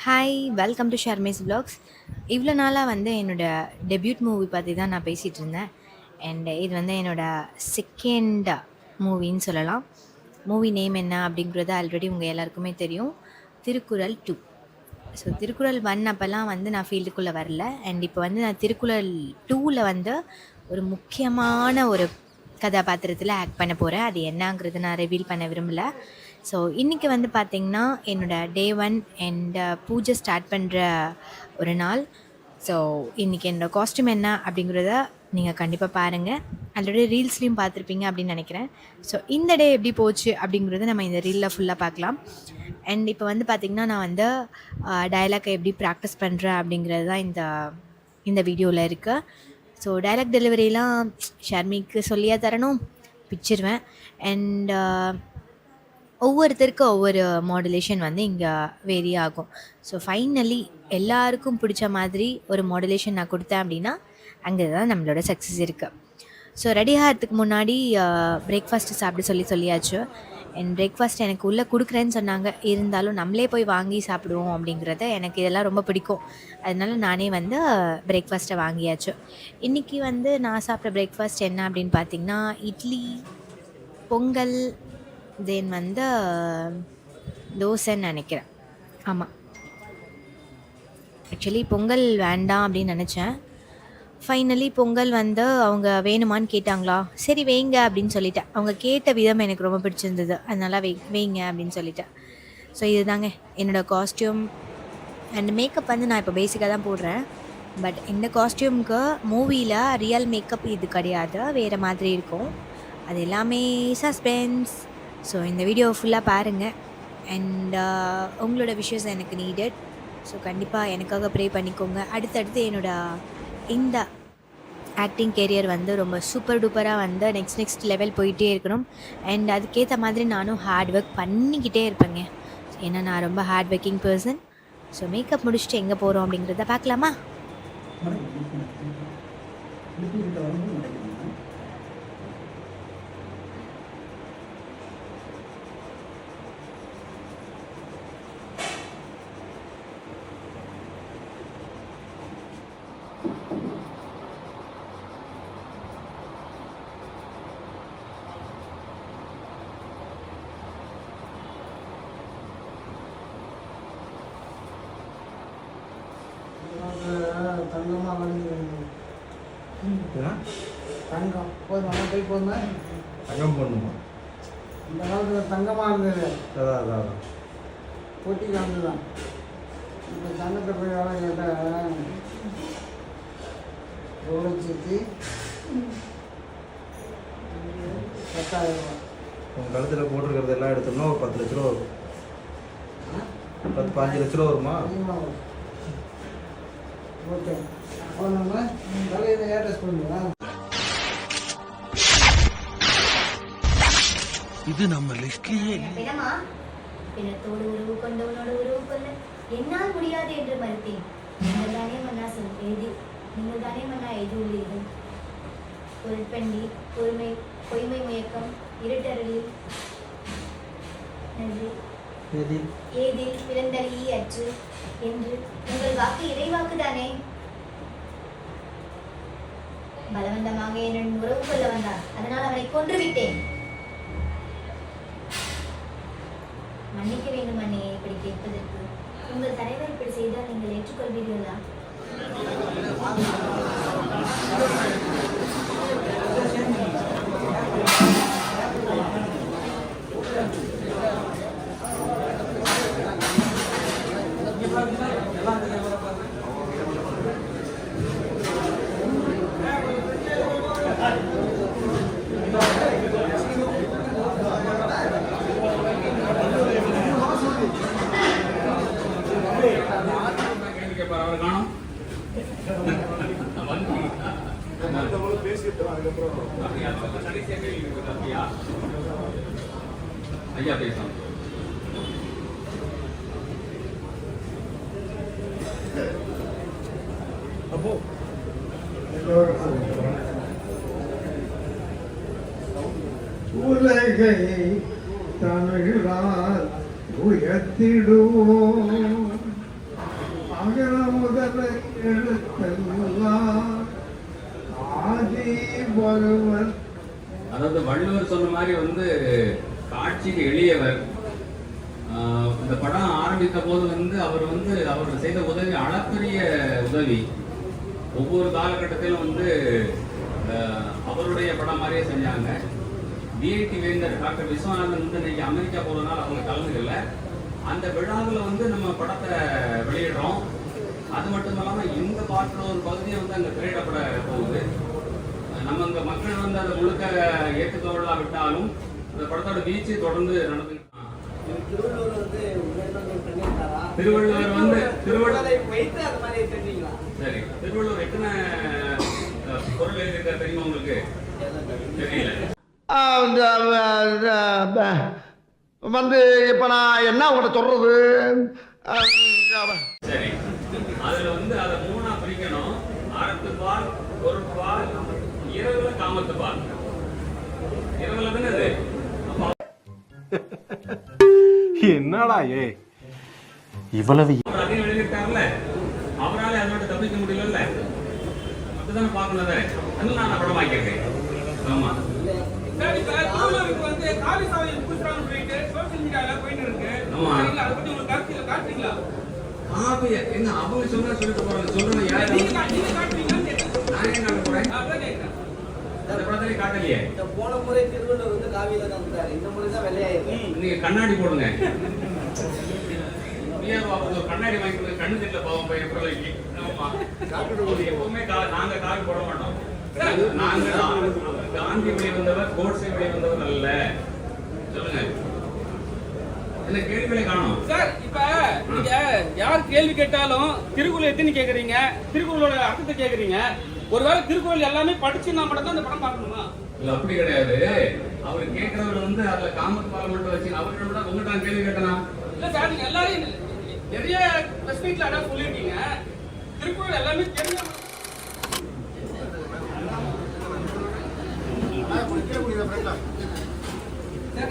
Hi welcome to Sharmi's vlogs. இவ்வளோ நாளாக என்னோட டெபியூட் மூவி பற்றி தான் நான் பேசிகிட்டு இருந்தேன். அண்ட் இது என்னோட செகண்ட் மூவின்னு சொல்லலாம். மூவி நேம் என்ன அப்படிங்கிறது ஆல்ரெடி உங்கள் எல்லாருக்குமே தெரியும், திருக்குறள் 2. ஸோ திருக்குறள் 1 அப்போல்லாம் நான் ஃபீல்டுக்குள்ளே வரல. அண்ட் இப்போ நான் திருக்குறள் 2ல் ஒரு முக்கியமான ஒரு கதாபாத்திரத்தில் ஆக்ட் பண்ண போகிறேன். அது என்னங்கிறது நான் ரிவீல் பண்ண விரும்பலை. ஸோ இன்றைக்கி பார்த்திங்கன்னா என்னோடய டே 1 அண்ட் பூஜை ஸ்டார்ட் பண்ணுற ஒரு நாள். ஸோ இன்றைக்கி என்னோடய காஸ்ட்யூம் என்ன அப்படிங்கிறத நீங்கள் கண்டிப்பாக பாருங்கள். ஆல்ரெடி ரீல்ஸ்லேயும் பார்த்துருப்பீங்க அப்படின்னு நினைக்கிறேன். ஸோ இந்த டே எப்படி போச்சு அப்படிங்கிறத நம்ம இந்த ரீலில் ஃபுல்லாக பார்க்கலாம். அண்ட் இப்போ பார்த்திங்கன்னா நான் டயலாக்கை எப்படி ப்ராக்டிஸ் பண்ணுறேன் அப்படிங்கிறது தான் இந்த வீடியோவில் இருக்குது. ஸோ டைலாக் டெலிவரிலாம் ஷர்மிக்கு சொல்லியாக தரணும், பிச்சிருவேன். அண்ட் ஒவ்வொருத்தருக்கும் ஒவ்வொரு மாடுலேஷன் இங்கே வேரி ஆகும். ஸோ ஃபைனலி எல்லாருக்கும் பிடிச்ச மாதிரி ஒரு மாடுலேஷன் நான் கொடுத்தேன் அப்படின்னா அங்கே தான் நம்மளோட சக்ஸஸ் இருக்குது. ஸோ ரெடி ஆகிறதுக்கு முன்னாடி பிரேக்ஃபாஸ்ட்டு சாப்பிட சொல்லியாச்சு. அண்ட் பிரேக்ஃபாஸ்ட் எனக்கு உள்ளே கொடுக்குறேன்னு சொன்னாங்க. இருந்தாலும் நம்மளே போய் வாங்கி சாப்பிடுவோம் அப்படிங்கிறத, எனக்கு இதெல்லாம் ரொம்ப பிடிக்கும். அதனால நானே பிரேக்ஃபாஸ்ட்டை வாங்கியாச்சு. இன்றைக்கி நான் சாப்பிட்ற பிரேக்ஃபாஸ்ட் என்ன அப்படின்னு பார்த்திங்கன்னா, இட்லி, பொங்கல், தென் தோசைன்னு நினைக்கிறேன். ஆமாம், ஆக்சுவலி பொங்கல் வேண்டாம் அப்படின்னு நினச்சேன். ஃபைனலி பொங்கல் அவங்க வேணுமான்னு கேட்டாங்களா, சரி வைங்க அப்படின்னு சொல்லிட்டேன். அவங்க கேட்ட விதம் எனக்கு ரொம்ப பிடிச்சிருந்தது, அதனால் வைங்க அப்படின்னு சொல்லிட்டேன். ஸோ இதுதாங்க என்னோடய காஸ்ட்யூம். அண்ட் மேக்கப் நான் இப்போ பேசிக்காக தான் போடுறேன். பட் இந்த காஸ்ட்யூமுக்கு மூவியில் ரியல் மேக்கப் இது கிடையாது, வேறு மாதிரி இருக்கும். அது எல்லாமே சஸ்பென்ஸ். ஸோ இந்த வீடியோ ஃபுல்லாக பாருங்கள். அண்ட் உங்களோட விஷஸ் எனக்கு நீடட். ஸோ கண்டிப்பாக எனக்காக ப்ரே பண்ணிக்கோங்க. அடுத்தடுத்து இந்த ஆக்டிங் கேரியர் ரொம்ப சூப்பர் டூப்பராக நெக்ஸ்ட் லெவல் போயிட்டே இருக்கணும். அண்ட் அதுக்கேற்ற மாதிரி நானும் ஹார்ட் ஒர்க் பண்ணிக்கிட்டே இருப்பேங்க. ஏன்னா நான் ரொம்ப hard working person. So makeup முடிச்சுட்டு எங்கே போகிறோம் அப்படிங்கிறத பார்க்கலாமா? தங்கமாக தங்கம் போதுமா? போய் போதுமா? தங்கம் போடணுமா? இந்த காலத்தில் தங்கமாக இருந்தது, அதான் போட்டிக்கு வந்துதான். இந்த தங்கத்தை போய் வேலை கேட்டால் 1,10,000. உங்கள் கழுத்தில் போட்டிருக்கிறது எல்லாம் எடுத்தோம்னா ஒரு 10 லட்ச ரூபா வரும். 10-15 லட்ச ரூபா வருமா? ஓகே, அவ்வளோ தலையில் ஏட்ரஸ் பண்ணுங்களா? இது நம்ம லிஸ்ட்லயே பிணமா பிணத்தோடு உறவு கொண்டவனோட உறவு கொள்ள என்னால் முடியாது என்று மறுத்தேன். நீங்கள் தானே மன்னா சொல்வது, நீங்கள் தானே மன்னா எதிர்உள்ளீர்கள். பொருட்பண்டி, பொறுமை, பொய்மை, முயக்கம், இருட்டருளில் நன்றி ஏதில் பிறந்தழி அற்று என்று உங்கள் வாக்கு இறைவாக்கு தானே. பலவந்தமாக என்னுடன் உறவு கொள்ள வந்தான், அதனால் அவனை கொன்று விட்டேன். மன்னிக்க வேண்டும் அண்ணியை இப்படி கேட்பதற்கு. உங்கள் தலைவர் இப்படி செய்தால் நீங்கள் ஏற்றுக்கொள்வீர்களா? ஐயா பேசலாம். அப்போ உலகை தமிழால் உயர்த்திடுவோம். அகரமுதலை எழுத்தெல்லாம் ஆதி பகவன். அதாவது வள்ளுவர் சொன்ன மாதிரி வந்து காட்சிக்கு எளியவர். இந்த படம் ஆரம்பித்த போது வந்து அவர் செய்த உதவி அளப்பரிய உதவி. ஒவ்வொரு காலகட்டத்திலும் வந்து அவருடைய படம் மாதிரியே செஞ்சாங்க. டிஐடி வேந்தர் டாக்டர் விஸ்வநாதன் வந்து இன்னைக்கு அமெரிக்கா போகிறதுனால அவங்க கலந்துக்கல. அந்த விழாவில் வந்து நம்ம படத்தை வெளியிடுறோம். அது மட்டும் இல்லாமல் இந்த பாட்டில் ஒரு பகுதியை வந்து அங்கே திரையிடப்பட போகுது. நம்ம இங்கே மக்கள் வந்து அதை முழுக்க ஏற்றுக்கொள்ளாவிட்டாலும் அந்த படத்தோட வீச்சு தொடர்ந்து நடந்து. திருவள்ளுவர் வந்து சரி, திருவள்ளுவர் எத்தனை பொருள் எழுதியிருக்காரு தெரியுமா உங்களுக்கு? தெரியல. வந்து இப்ப நான் என்ன உங்கள்கிட்ட சொல்றது? சரி, அதுல வந்து அதை மூணா பிரிக்கணும். அறத்துப்பால், பொருட்பால், இரவுல காமத்துப்பால். இரவுல தானே அது. என்னடா இவ்வளவு அதையும் எழுதியிருக்காருல்ல, அவராலே அதோட தப்பிக்க முடியல. அதுதானே பார்க்கணும். அதனால நான் படமாக்கியிருக்கேன். ஆமா, வந்து காவி சாவி பூசுறாங்கன்னு சொல்லிட்டு சோசியல் மீடியால போயிட்டு இருக்கு. அதை பத்தி உங்களுக்கு கருத்துல காட்டுறீங்களா? காவிய என்ன அவங்க சொல்லிட்டு போறாங்க. சொல்றேன் யாரு நீங்க காட்டுறீங்கன்னு கேட்டேன். நான் ஏன் காட்ட போறேன்? அதான் கேட்கிறேன். அந்த படத்திலே காட்டலையே. போன முறை திருவள்ளுவர் வந்து காவியில காமிச்சாரு, இந்த முறை தான் வெள்ளையாயிருக்கு. நீங்க கண்ணாடி போடுங்க. ஒரு கண்ணாடி வாங்கி கொடுங்க. கண்ணு தெரியல பாவம் பையன் பிள்ளைக்கு. ஆமா, எப்பவுமே நாங்க காவி போட மாட்டோம். நாங்க காந்தி வெளியே வந்தவர், கோட்ஸே வெளியே வந்தவர் அல்ல. சொல்லுங்க, என்ன கேள்விகளை காணும் சார். இப்ப நீங்க யார் கேள்வி கேட்டாலும் திருக்குறள் எத்தனை கேக்குறீங்க, திருக்குறளோட அர்த்தத்தை கேக்குறீங்க. ஒருவேளை திருக்குறள் எல்லாமே படிச்சு நான் மட்டும் தான் இந்த படம் பார்க்கணுமா? இல்ல, அப்படி கிடையாது. அவர் கேட்கிறவர் வந்து அதுல காமத்து பாலம் மட்டும் வச்சு அவர்கிட்ட உங்கள்கிட்ட கேள்வி கேட்டனா? இல்ல சார், நீங்க எல்லாரும் நிறைய பிரஸ் மீட்ல அதான் சொல்லியிருக்கீங்க. திருக்குறள் எல்லாமே தெரிஞ்ச சார்.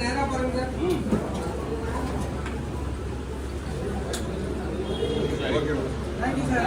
நேரா பாருங்க sir. Thank you sir.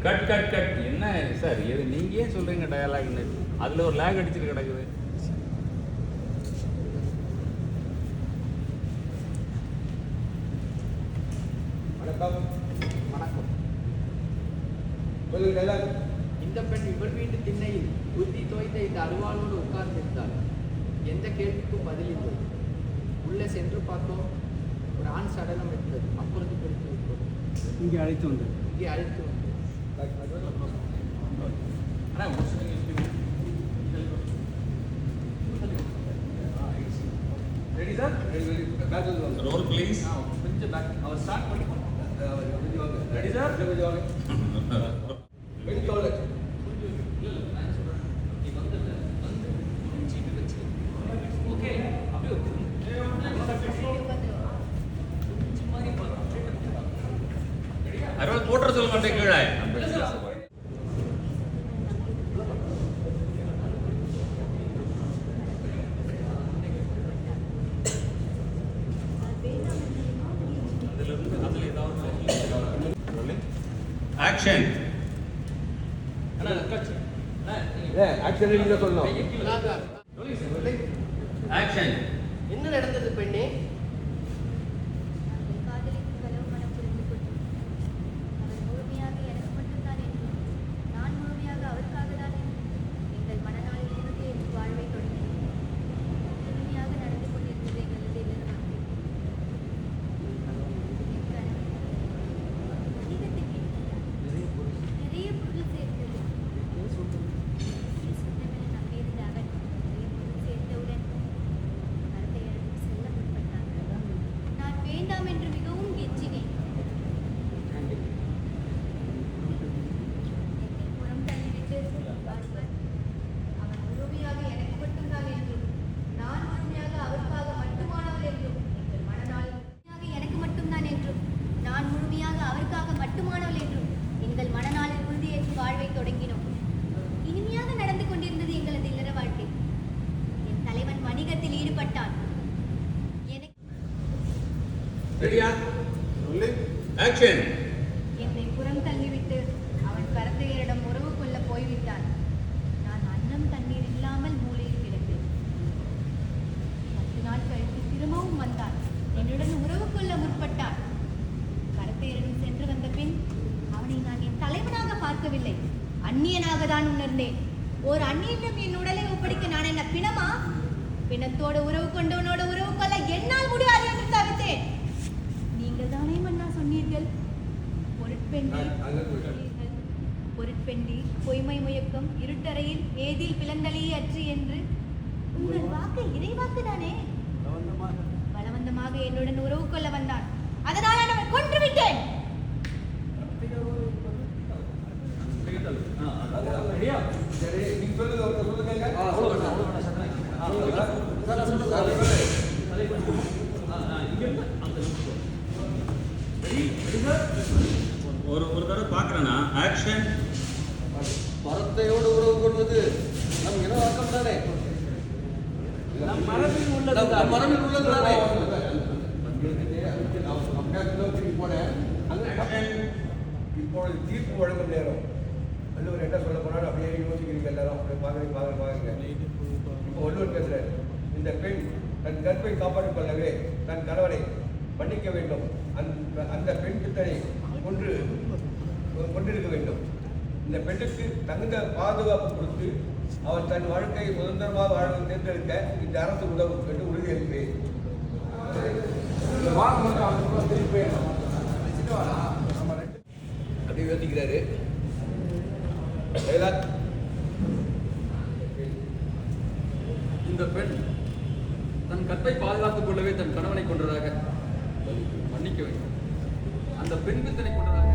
Cut cut cut. என்ன சார் இது, நீங்க ஏன் சொல்றீங்க டயலாக்னு? அதுல ஒரு லேக் அடிச்சுட்டு கிடக்குது. இந்த பெண் இவர் வீட்டு திண்ணையில் புத்தி தோய்ந்த இந்த அருவாளோடு உட்கார்ந்திருந்தாள். எந்த கேள்விக்கும் பதில் இல்லை. உள்ளே சென்று பார்த்தோம், ஒரு ஆண் சடலம் இருந்தது. அப்பொழுது பிடித்து விட்டோம். இங்கே அழைத்து வந்து ரெடி சார்? Roll please. கொஞ்சம் பேக் அவர் ஸ்டார்ட் பண்ணிக்கோங்க. Ready sir? ஓகே, அப்படியே அறுபது போட்டுற சொல்ல மாட்டேன் கீழே. ஆக்ஷன். ஆக்ஷன். என்ன நடந்தது பெண்ணே? காதலிக்கும் கலவு மனம் புரிந்து கொண்டு அவர் முழுமையாக எனக்கு மட்டும்தான் என்றும் நான் முழுமையாக அவருக்காக தான் என்றும் எங்கள் மனநாளில் இருந்து என் வாழ்வை தொடங்கினேன். முழுமையாக நடந்து கொண்டிருந்தது எங்களது இல்லறம். நிறைய பொருள் சேர்த்தது. நம்பியிருந்த அவர் நிறைய பொருள் சேர்த்தவுடன் மரத்தை எடுத்து செல்ல முற்பட்டார். வேண்டாம் என்று மிகவும் கெஞ்சினேன். என்னை புறம் தள்ளிவிட்டு ஒருவர் அவன் முழுமையாக எனக்கு மட்டும்தான் என்றும் நான் முழுமையாக அவருக்காக மட்டுமானவள் என்றும் எங்கள் மனநாள் முழுமையாக எனக்கு மட்டும்தான் என்றும் நான் முழுமையாக அவருக்காக மட்டுமானவள் என்றும் எங்கள் மனநாளில் உறுதியேற்று வாழ்வை தொடங்கினோம். இனிமையாக நடந்து கொண்டிருந்தது எங்களது இல்லற வாழ்க்கை. என் தலைவன் வணிகத்தில் ஈடுபட்டான். எனக்கு ரெடியா? ஆக்ஷன். என்னை புறம் தள்ளிவிட்டு அவன் கரத்தையரிடம் உறவு கொள்ள போய்விட்டான். நான் அன்னம் தண்ணீர் இல்லாமல் மூலையில் கிடந்தேன். 10 நாள் கழித்து திரும்பவும் வந்தான். என்னுடன் உறவு கொள்ள முற்பட்டான். கரத்தையரிடம் சென்று வந்த பின் அவனை நான் என் தலைவனாக பார்க்கவில்லை, அந்நியனாக தான் உணர்ந்தேன். ஒரு அந்நியனிடம் என் உடலை ஒப்படைக்க நான் என்ன பிணமா? பிணத்தோடு உறவு கொண்டவனோடு உறவு கொள்ள என்னால் முடியாது என்று தவித்தேன். நீங்கள் தானே மன்னா சொன்னீர்கள், பொருட்பெண்டி பொய்மை முயக்கம் இருட்டறையில் ஏதில் பிளந்தளியே அற்று என்று. உங்கள் வாக்கு இறைவாக்கு தானே. பலவந்தமாக என்னுடன் உறவு கொள்ள வந்தான். அதனால் நான் அவனை கொன்று விட்டேன். ஒரு தடவை பார்க்குறேன்னா ஆக்ஷன். மரத்தையோடு உறவு கொள்வது நம் இனவாக்கம் தானே, மரபில் உள்ளது தானே. இப்பொழுது தீர்ப்பு வழங்கும் நேரம். வள்ளுவர் என்ன சொல்ல போனாலும் அப்படியே யோசிக்கிறீங்க எல்லாரும். அப்படியே பாருங்க. இப்போ வள்ளுவர் பேசுறாரு, இந்த பெண் தன் கற்பை காப்பாற்றிக் கொள்ளவே தன் கணவனை மன்னிக்க வேண்டும். அந்த பெண் பித்தனை கொண்டிருக்க வேண்டும். இந்த பெண்ணுக்கு தகுந்த பாதுகாப்பு கொடுத்து அவன் தன் வாழ்க்கையை சுதந்திரமாக வாழ்வை தேர்ந்தெடுக்க இந்த அரசு உதவும் என்று உறுதியளிப்பேன். அப்படி யோசிக்கிறாரு. இந்த பெண் தன் கற்பை பாதுகாத்துக் கொள்ளவே தன் கணவனை கொன்றதாக மன்னிக்க வேண்டும். அந்த பெண் பித்தனை கொன்றதாக